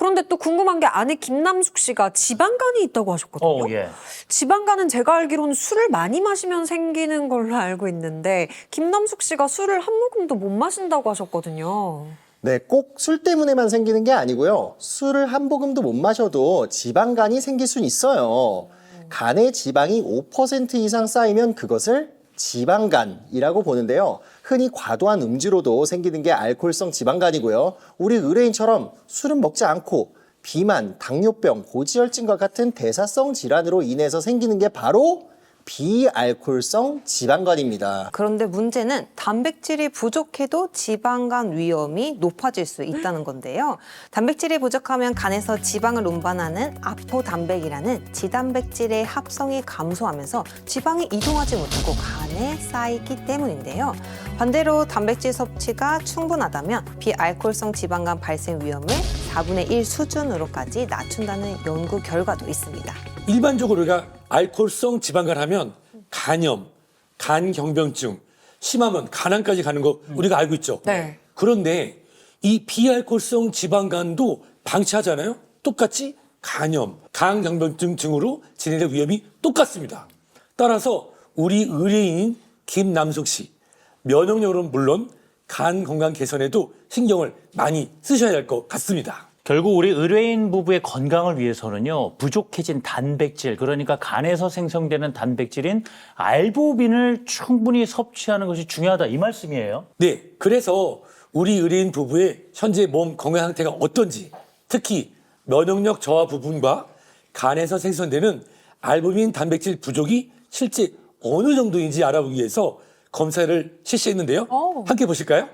그런데 또 궁금한 게 아내 김남숙 씨가 지방간이 있다고 하셨거든요. 예. 지방간은 제가 알기로는 술을 많이 마시면 생기는 걸로 알고 있는데 김남숙 씨가 술을 한 모금도 못 마신다고 하셨거든요. 네, 꼭 술 때문에만 생기는 게 아니고요. 술을 한 모금도 못 마셔도 지방간이 생길 수는 있어요. 간에 지방이 5% 이상 쌓이면 그것을 지방간이라고 보는데요. 흔히 과도한 음주로도 생기는 게 알코올성 지방간이고요. 우리 의뢰인처럼 술은 먹지 않고 비만, 당뇨병, 고지혈증과 같은 대사성 질환으로 인해서 생기는 게 바로 비알코올성 지방간입니다. 그런데 문제는 단백질이 부족해도 지방간 위험이 높아질 수 있다는 건데요. 단백질이 부족하면 간에서 지방을 운반하는 아포단백이라는 지단백질의 합성이 감소하면서 지방이 이동하지 못하고 간에 쌓이기 때문인데요. 반대로 단백질 섭취가 충분하다면 비알코올성 지방간 발생 위험을 4분의 1 수준으로까지 낮춘다는 연구 결과도 있습니다. 일반적으로 우리가 알코올성 지방간 하면 간염, 간경병증, 심하면 간암까지 가는 거 우리가 알고 있죠. 네. 그런데 이 비알코올성 지방간도 방치하잖아요. 똑같이 간염, 간경병증 등으로 진행될 위험이 똑같습니다. 따라서 우리 의뢰인인 김남숙 씨, 면역력은 물론 간 건강 개선에도 신경을 많이 쓰셔야 할 것 같습니다. 결국 우리 의뢰인 부부의 건강을 위해서는요, 부족해진 단백질, 그러니까 간에서 생성되는 단백질인 알부민을 충분히 섭취하는 것이 중요하다, 이 말씀이에요. 네, 그래서 우리 의뢰인 부부의 현재 몸 건강 상태가 어떤지, 특히 면역력 저하 부분과 간에서 생성되는 알부민 단백질 부족이 실제 어느 정도인지 알아보기 위해서 검사를 실시했는데요. 함께 보실까요?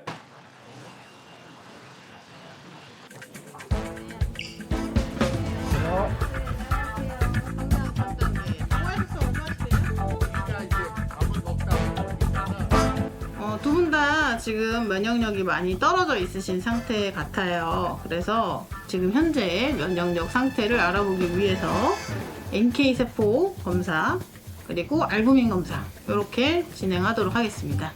두 분 다 지금 면역력이 많이 떨어져 있으신 상태 같아요. 그래서 지금 현재 면역력 상태를 알아보기 위해서 NK세포 검사 그리고 알부민 검사 이렇게 진행하도록 하겠습니다.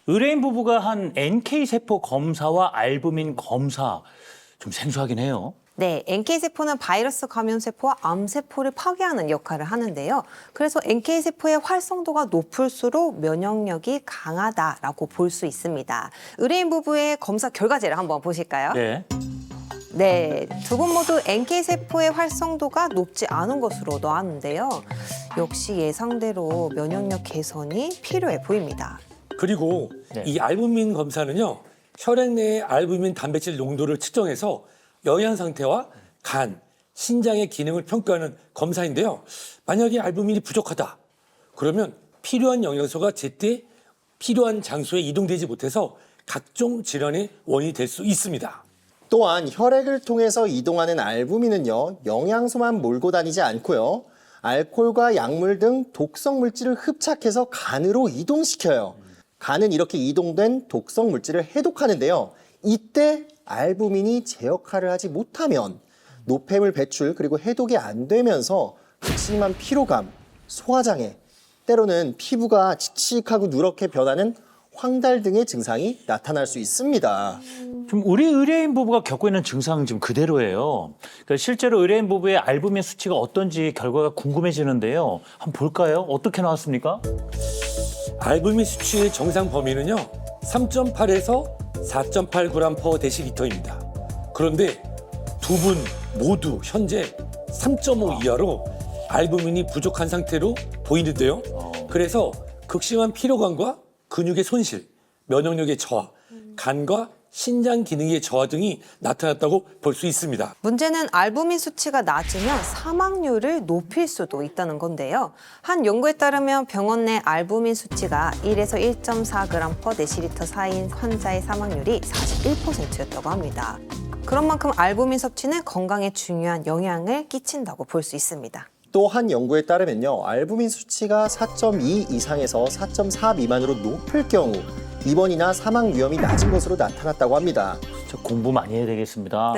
의뢰인 부부가 한 NK세포 검사와 알부민 검사, 좀 생소하긴 해요. 네, NK세포는 바이러스 감염세포와 암세포를 파괴하는 역할을 하는데요. 그래서 NK세포의 활성도가 높을수록 면역력이 강하다라고 볼 수 있습니다. 의뢰인 부부의 검사 결과지를 한번 보실까요? 네. 네, 두 분 모두 NK세포의 활성도가 높지 않은 것으로 나왔는데요. 역시 예상대로 면역력 개선이 필요해 보입니다. 그리고 네. 이 알부민 검사는요, 혈액 내의 알부민 단백질 농도를 측정해서 영양 상태와 간, 신장의 기능을 평가하는 검사인데요. 만약에 알부민이 부족하다, 그러면 필요한 영양소가 제때 필요한 장소에 이동되지 못해서 각종 질환의 원인이 될 수 있습니다. 또한 혈액을 통해서 이동하는 알부민은요, 영양소만 몰고 다니지 않고요, 알코올과 약물 등 독성 물질을 흡착해서 간으로 이동시켜요. 간은 이렇게 이동된 독성 물질을 해독하는데요. 이때 알부민이 제 역할을 하지 못하면 노폐물 배출 그리고 해독이 안 되면서 극심한 피로감, 소화장애, 때로는 피부가 칙칙하고 누렇게 변하는 황달 등의 증상이 나타날 수 있습니다. 좀 우리 의뢰인 부부가 겪고 있는 증상은 지금 그대로예요. 그러니까 실제로 의뢰인 부부의 알부민 수치가 어떤지 결과가 궁금해지는데요. 한번 볼까요? 어떻게 나왔습니까? 알부민 수치의 정상 범위는요, 3.8에서 4.8g/dl입니다. 그런데 두 분 모두 현재 3.5 이하로 알부민이 부족한 상태로 보이는데요. 그래서 극심한 피로감과 근육의 손실, 면역력의 저하, 간과 신장 기능의 저하 등이 나타났다고 볼 수 있습니다. 문제는 알부민 수치가 낮으면 사망률을 높일 수도 있다는 건데요. 한 연구에 따르면 병원 내 알부민 수치가 1에서 1.4g/dL 사이인 환자의 사망률이 41%였다고 합니다. 그런 만큼 알부민 섭취는 건강에 중요한 영향을 끼친다고 볼 수 있습니다. 또 한 연구에 따르면요, 알부민 수치가 4.2 이상에서 4.4 미만으로 높을 경우 입원이나 사망 위험이 낮은 것으로 나타났다고 합니다. 저 공부 많이 해야 되겠습니다. 네.